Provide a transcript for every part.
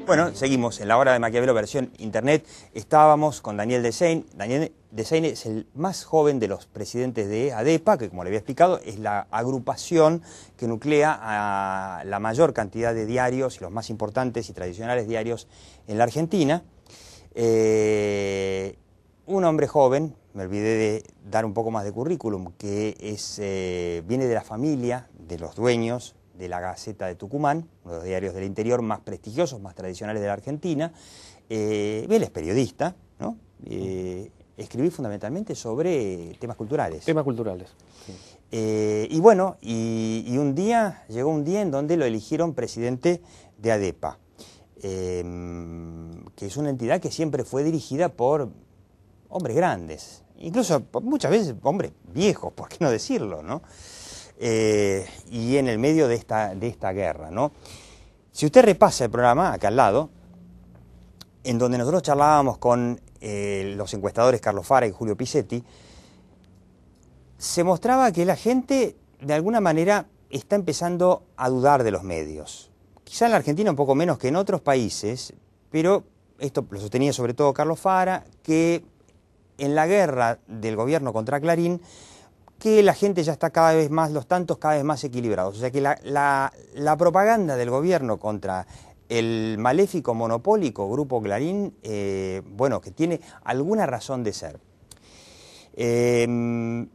Bueno, seguimos en la hora de Maquiavelo versión internet. Estábamos con Daniel Desein. Daniel Desein es el más joven de los presidentes de ADEPA, que como le había explicado, es la agrupación que nuclea a la mayor cantidad de diarios y los más importantes y tradicionales diarios en la Argentina. Un hombre joven, me olvidé de dar un poco más de currículum, que viene de la familia de los dueños de la Gaceta de Tucumán, uno de los diarios del interior más prestigiosos, más tradicionales de la Argentina. Él es periodista, ¿no? Escribí fundamentalmente sobre temas culturales. Temas culturales. Sí. Y bueno, llegó un día en donde lo eligieron presidente de ADEPA, que es una entidad que siempre fue dirigida por hombres grandes, incluso muchas veces hombres viejos, por qué no decirlo, ¿no? Y en el medio de esta guerra, ¿no? Si usted repasa el programa, acá al lado, en donde nosotros charlábamos con los encuestadores Carlos Fara y Julio Pisetti, se mostraba que la gente, de alguna manera, está empezando a dudar de los medios. Quizá en la Argentina un poco menos que en otros países, pero esto lo sostenía sobre todo Carlos Fara, que en la guerra del gobierno contra Clarín, que la gente ya está cada vez más, los tantos cada vez más equilibrados. O sea que la propaganda del gobierno contra el maléfico monopólico Grupo Clarín, bueno, que tiene alguna razón de ser. Y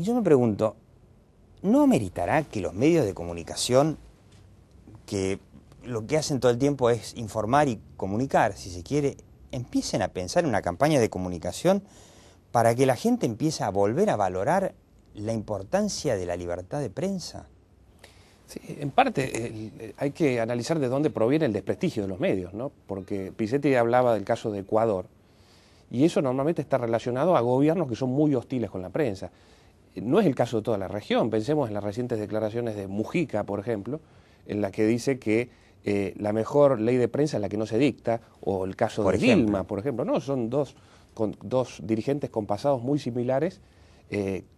yo me pregunto, ¿no ameritará que los medios de comunicación, que lo que hacen todo el tiempo es informar y comunicar, si se quiere, empiecen a pensar en una campaña de comunicación para que la gente empiece a volver a valorar la importancia de la libertad de prensa? Sí, en parte hay que analizar de dónde proviene el desprestigio de los medios, ¿no? Porque Pisetti hablaba del caso de Ecuador, y eso normalmente está relacionado a gobiernos que son muy hostiles con la prensa. No es el caso de toda la región. Pensemos en las recientes declaraciones de Mujica, por ejemplo, en la que dice que la mejor ley de prensa es la que no se dicta, o el caso de Dilma, por ejemplo. No, son dos dirigentes con pasados muy similares,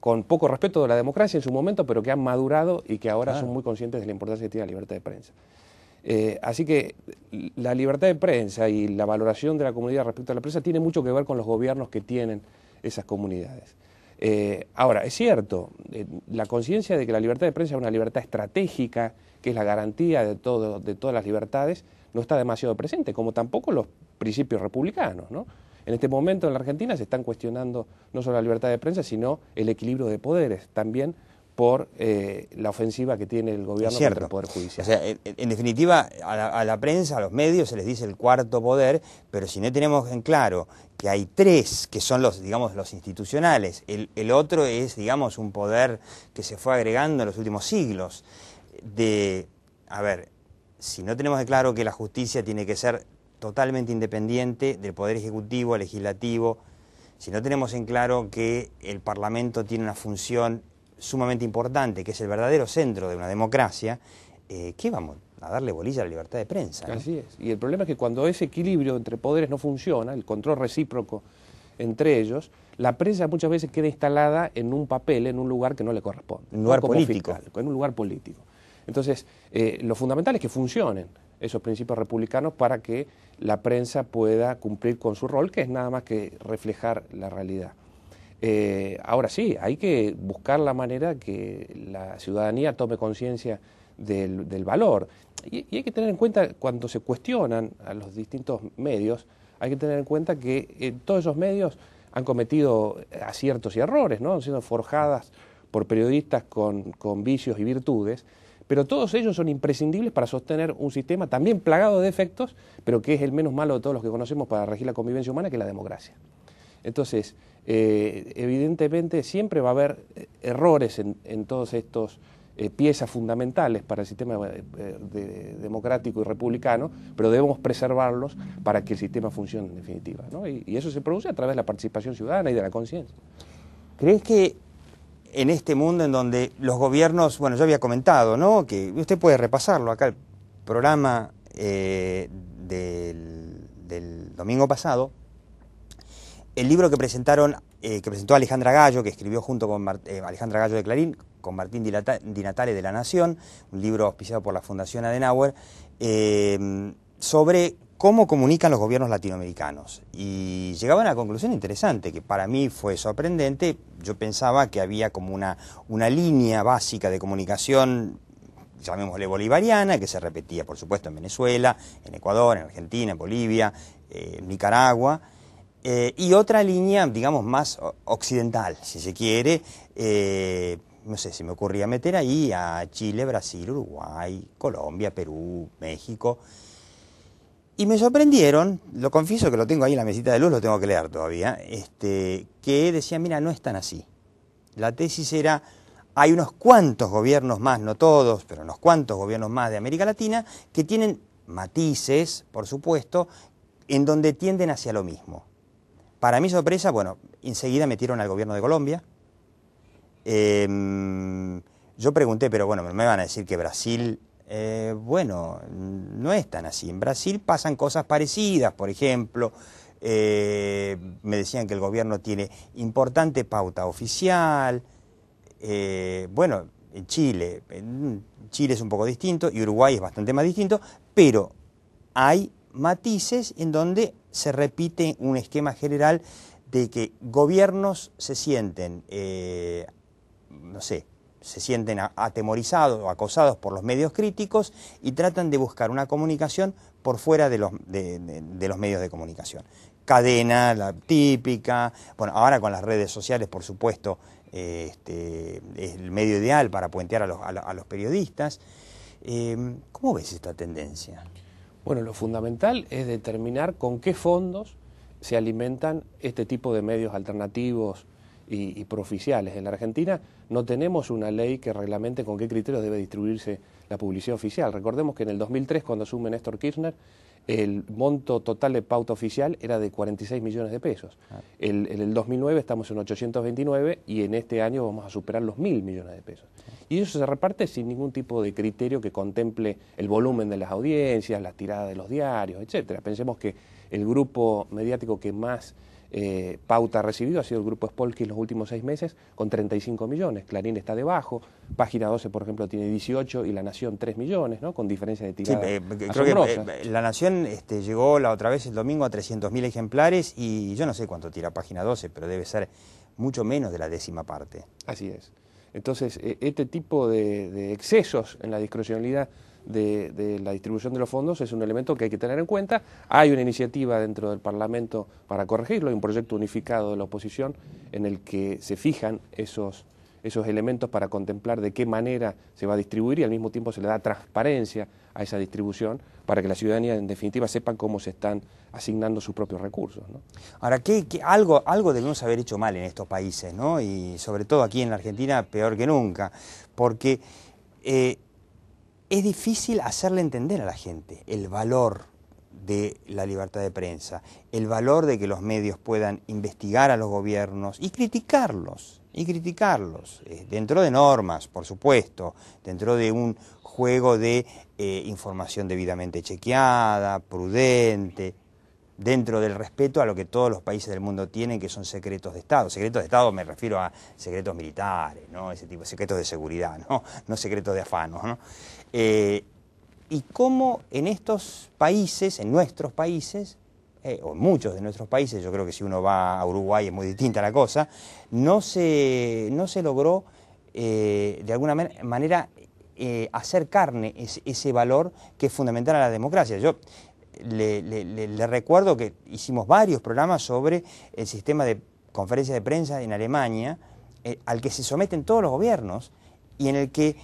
con poco respeto de la democracia en su momento, pero que han madurado y que ahora son muy conscientes de la importancia que tiene la libertad de prensa. Así que la libertad de prensa y la valoración de la comunidad respecto a la prensa tiene mucho que ver con los gobiernos que tienen esas comunidades. Ahora, es cierto, la conciencia de que la libertad de prensa es una libertad estratégica, que es la garantía de todas las libertades, no está demasiado presente, como tampoco los principios republicanos, ¿no? En este momento en la Argentina se están cuestionando no solo la libertad de prensa, sino el equilibrio de poderes, también por la ofensiva que tiene el gobierno contra el Poder Judicial. O sea, en definitiva, a la prensa, a los medios se les dice el cuarto poder, pero si no tenemos en claro que hay tres que son los, digamos, los institucionales, el otro es, digamos, un poder que se fue agregando en los últimos siglos. A ver, si no tenemos en claro que la justicia tiene que ser totalmente independiente del Poder Ejecutivo, Legislativo, si no tenemos en claro que el Parlamento tiene una función sumamente importante, que es el verdadero centro de una democracia, ¿qué vamos a darle bolilla a la libertad de prensa, ¿no? Así es. Y el problema es que cuando ese equilibrio entre poderes no funciona, el control recíproco entre ellos, la prensa muchas veces queda instalada en un papel, en un lugar que no le corresponde. Un lugar político. Fiscal, en un lugar político. Entonces, lo fundamental es que funcionen esos principios republicanos para que la prensa pueda cumplir con su rol, que es nada más que reflejar la realidad. Ahora sí, hay que buscar la manera que la ciudadanía tome conciencia del valor. Y hay que tener en cuenta, cuando se cuestionan a los distintos medios, hay que tener en cuenta que todos esos medios han cometido aciertos y errores, ¿no? Han sido forjadas por periodistas con vicios y virtudes, pero todos ellos son imprescindibles para sostener un sistema también plagado de defectos, pero que es el menos malo de todos los que conocemos para regir la convivencia humana, que es la democracia. Entonces, evidentemente siempre va a haber errores en todos estos piezas fundamentales para el sistema democrático y republicano, pero debemos preservarlos para que el sistema funcione en definitiva, ¿no? Y eso se produce a través de la participación ciudadana y de la conciencia. ¿Crees que en este mundo en donde los gobiernos, bueno, yo había comentado, ¿no?, que usted puede repasarlo acá, el programa del domingo pasado, el libro que presentó Alejandra Gallo, que escribió junto con Alejandra Gallo de Clarín, con Martín Di Natale de La Nación, un libro auspiciado por la Fundación Adenauer, sobre cómo comunican los gobiernos latinoamericanos. Y llegaba a una conclusión interesante, que para mí fue sorprendente. Yo pensaba que había como una línea básica de comunicación, llamémosle bolivariana, que se repetía, por supuesto, en Venezuela, en Ecuador, en Argentina, en Bolivia, en Nicaragua, y otra línea, digamos, más occidental, si se quiere. No sé, se me ocurría meter ahí a Chile, Brasil, Uruguay, Colombia, Perú, México. Y me sorprendieron, lo confieso que lo tengo ahí en la mesita de luz, lo tengo que leer todavía, que decían, mira, no es tan así. La tesis era, hay unos cuantos gobiernos más, no todos, pero unos cuantos gobiernos más de América Latina que tienen matices, por supuesto, en donde tienden hacia lo mismo. Para mi sorpresa, bueno, enseguida metieron al gobierno de Colombia. Yo pregunté, pero bueno, me van a decir que Brasil, bueno, no es tan así. En Brasil pasan cosas parecidas, por ejemplo, me decían que el gobierno tiene importante pauta oficial. Bueno, en Chile es un poco distinto y Uruguay es bastante más distinto, pero hay matices en donde se repite un esquema general de que gobiernos se sienten, no sé, se sienten atemorizados o acosados por los medios críticos y tratan de buscar una comunicación por fuera de los medios de comunicación. Cadena, la típica, bueno, ahora con las redes sociales, por supuesto, es el medio ideal para puentear a los periodistas. ¿Cómo ves esta tendencia? Bueno, lo fundamental es determinar con qué fondos se alimentan este tipo de medios alternativos y prooficiales. En la Argentina no tenemos una ley que reglamente con qué criterios debe distribuirse la publicidad oficial. Recordemos que en el 2003, cuando asume Néstor Kirchner, el monto total de pauta oficial era de 46 millones de pesos. En el 2009 estamos en 829 y en este año vamos a superar los 1.000 millones de pesos. Y eso se reparte sin ningún tipo de criterio que contemple el volumen de las audiencias, la tirada de los diarios, etcétera. Pensemos que el grupo mediático que más pauta ha recibido ha sido el grupo Spolky en los últimos 6 meses, con 35 millones. Clarín está debajo, Página 12, por ejemplo, tiene 18 y La Nación 3 millones, ¿no? Con diferencia de tirada. Sí, creo que La Nación llegó la otra vez el domingo a 300.000 ejemplares y yo no sé cuánto tira Página 12, pero debe ser mucho menos de la 10ª parte. Así es. Entonces, este tipo de excesos en la discrecionalidad de la distribución de los fondos es un elemento que hay que tener en cuenta. Hay una iniciativa dentro del Parlamento para corregirlo, hay un proyecto unificado de la oposición en el que se fijan esos elementos para contemplar de qué manera se va a distribuir y al mismo tiempo se le da transparencia a esa distribución para que la ciudadanía en definitiva sepa cómo se están asignando sus propios recursos, ¿no? Ahora, algo debemos haber hecho mal en estos países, ¿no? Y sobre todo aquí en la Argentina peor que nunca, porque es difícil hacerle entender a la gente el valor de la libertad de prensa, el valor de que los medios puedan investigar a los gobiernos y criticarlos, dentro de normas, por supuesto, dentro de un juego de información debidamente chequeada, prudente, dentro del respeto a lo que todos los países del mundo tienen, que son secretos de Estado. Secretos de Estado me refiero a secretos militares, ¿no? Ese tipo de secretos de seguridad, no secretos de afanos, ¿no? Y cómo en estos países, en nuestros países, o en muchos de nuestros países, yo creo que si uno va a Uruguay es muy distinta la cosa, no se logró de alguna manera hacer carne ese valor que es fundamental a la democracia. Yo le recuerdo que hicimos varios programas sobre el sistema de conferencias de prensa en Alemania, al que se someten todos los gobiernos, y en el que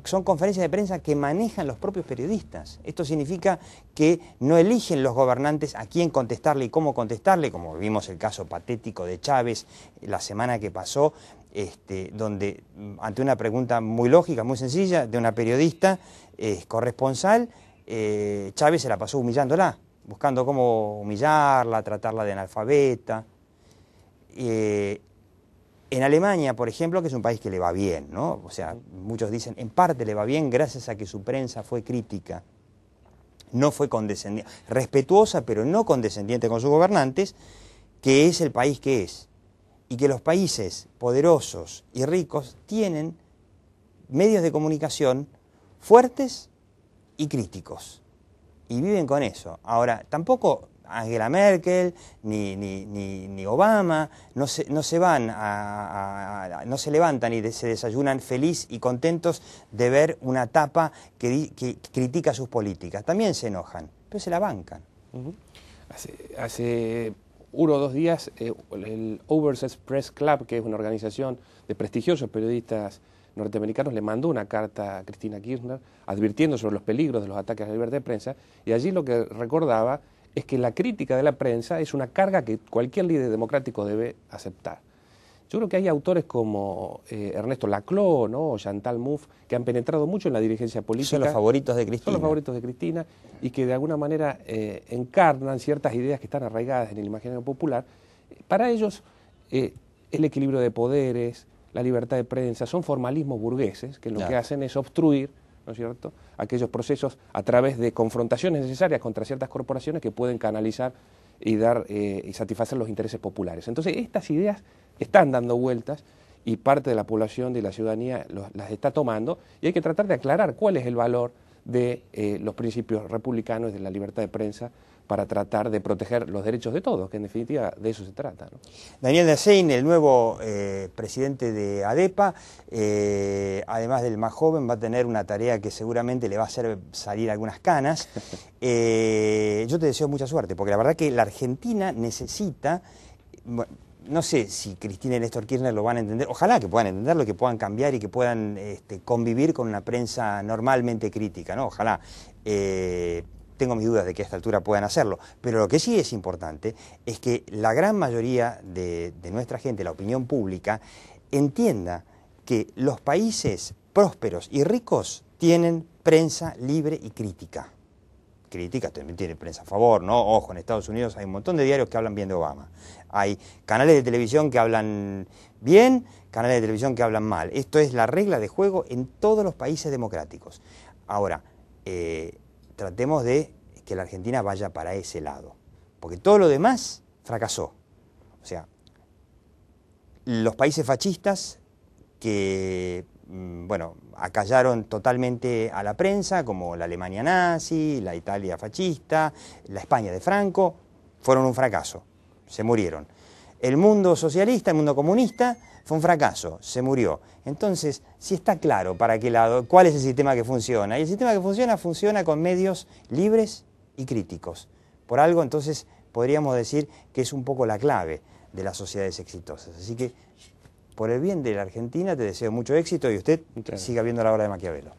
son conferencias de prensa que manejan los propios periodistas. Esto significa que no eligen los gobernantes a quién contestarle y cómo contestarle, como vimos el caso patético de Chávez la semana que pasó, donde ante una pregunta muy lógica, muy sencilla, de una periodista corresponsal, Chávez se la pasó humillándola, buscando cómo humillarla, tratarla de analfabeta. En Alemania, por ejemplo, que es un país que le va bien, ¿no? O sea, muchos dicen, en parte le va bien gracias a que su prensa fue crítica, no fue condescendiente, respetuosa, pero no condescendiente con sus gobernantes. que es el país que es, y que los países poderosos y ricos tienen medios de comunicación fuertes y críticos, y viven con eso. Ahora, tampoco Angela Merkel ni Obama no se van no se levantan y se desayunan feliz y contentos de ver una tapa que critica sus políticas. También se enojan, pero se la bancan. Hace 1 o 2 días el Overseas Press Club, que es una organización de prestigiosos periodistas norteamericanos, le mandó una carta a Cristina Kirchner advirtiendo sobre los peligros de los ataques a la libertad de prensa, y allí lo que recordaba es que la crítica de la prensa es una carga que cualquier líder democrático debe aceptar. Yo creo que hay autores como Ernesto Laclau, ¿no?, o Chantal Mouffe, que han penetrado mucho en la dirigencia política. Son los favoritos de Cristina. Son los favoritos de Cristina, y que de alguna manera encarnan ciertas ideas que están arraigadas en el imaginario popular. Para ellos, el equilibrio de poderes, la libertad de prensa, son formalismos burgueses que lo que hacen es obstruir, ¿no es cierto?, aquellos procesos a través de confrontaciones necesarias contra ciertas corporaciones que pueden canalizar y dar y satisfacer los intereses populares. Entonces, estas ideas están dando vueltas y parte de la población, de la ciudadanía, las está tomando, y hay que tratar de aclarar cuál es el valor de los principios republicanos de la libertad de prensa para tratar de proteger los derechos de todos, que en definitiva de eso se trata, ¿no? Daniel Dasein, el nuevo presidente de ADEPA, además del más joven, va a tener una tarea que seguramente le va a hacer salir algunas canas. Yo te deseo mucha suerte, porque la verdad que la Argentina necesita, no sé si Cristina y Néstor Kirchner lo van a entender, ojalá que puedan entenderlo, que puedan cambiar y que puedan convivir con una prensa normalmente crítica, ¿no? Ojalá. Tengo mis dudas de que a esta altura puedan hacerlo, pero lo que sí es importante es que la gran mayoría de nuestra gente, la opinión pública, entienda que los países prósperos y ricos tienen prensa libre y crítica. Crítica también tiene prensa a favor, ¿no? Ojo, en Estados Unidos hay un montón de diarios que hablan bien de Obama. Hay canales de televisión que hablan bien, canales de televisión que hablan mal. Esto es la regla de juego en todos los países democráticos. Ahora, tratemos de que la Argentina vaya para ese lado, porque todo lo demás fracasó. O sea, los países fascistas que, bueno, acallaron totalmente a la prensa, como la Alemania nazi, la Italia fascista, la España de Franco, fueron un fracaso, se murieron. El mundo socialista, el mundo comunista, fue un fracaso, se murió. Entonces, si está claro para qué lado, cuál es el sistema que funciona. Y el sistema que funciona con medios libres y críticos. Por algo, entonces, podríamos decir que es un poco la clave de las sociedades exitosas. Así que, por el bien de la Argentina, te deseo mucho éxito y usted siga viendo la obra de Maquiavelo.